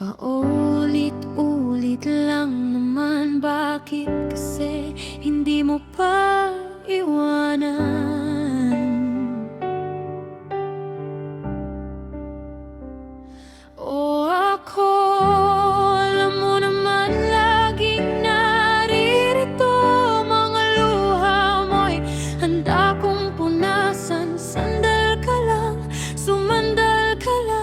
Paulit-ulit lang naman, bakit kasi hindi mo pa iwanan? O ako, alam mo naman laging naririto, mga luha mo'y handa kong punasan. Sandal ka lang, sumandal ka lang.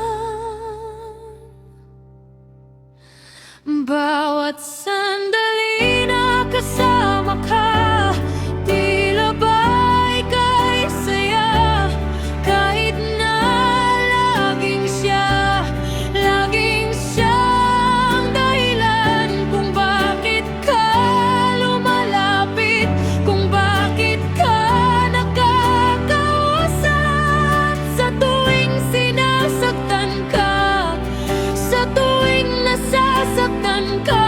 Bawat sandali na kasama ka, tila ba ika'y saya. Kahit na laging siyang dahilan kung bakit ka lumalapit, kung bakit ka nakakausap. Sa tuwing sinasaktan ka, sa tuwing nasasaktan ka,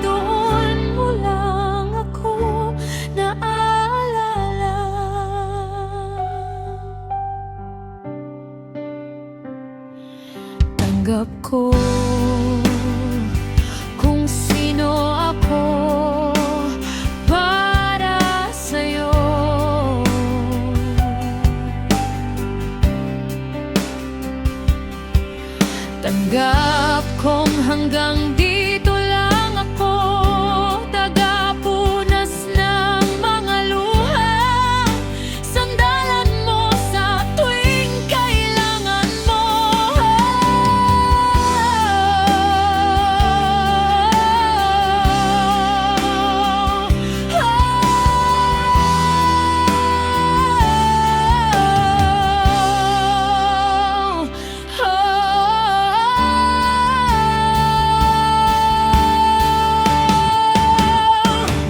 doon mo lang ako naaalala. Tanggap ko kung sino ako para sa'yo. Tanggap kong hanggang dito lang ako, tagapunas ng mga luha. Sandalan mo sa tuwing kailangan mo.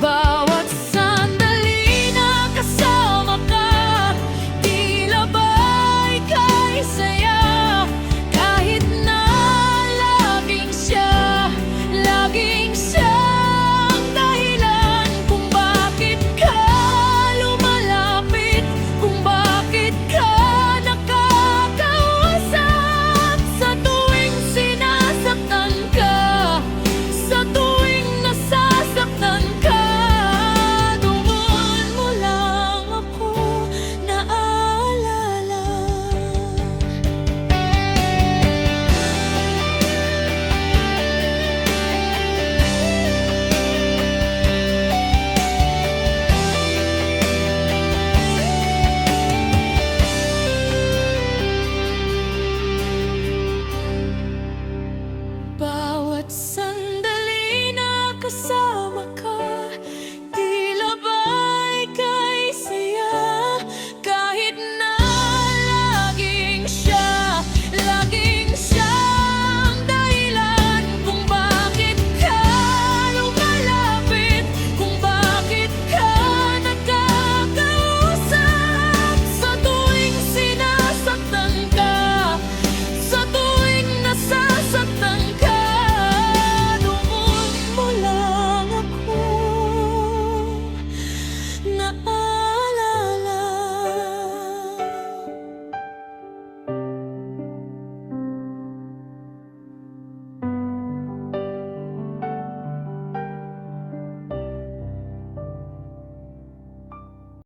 Bawat sandali na kasama ka, tila ba ika'y saya. Kahit na laging siyang dahilan kung bakit ka lumalapit, kung bakit ka nakakausap. Sa tuwing sinasaktan ka, sa tuwing nasasaktan ka, doon mo lang ako naaalala. Bawat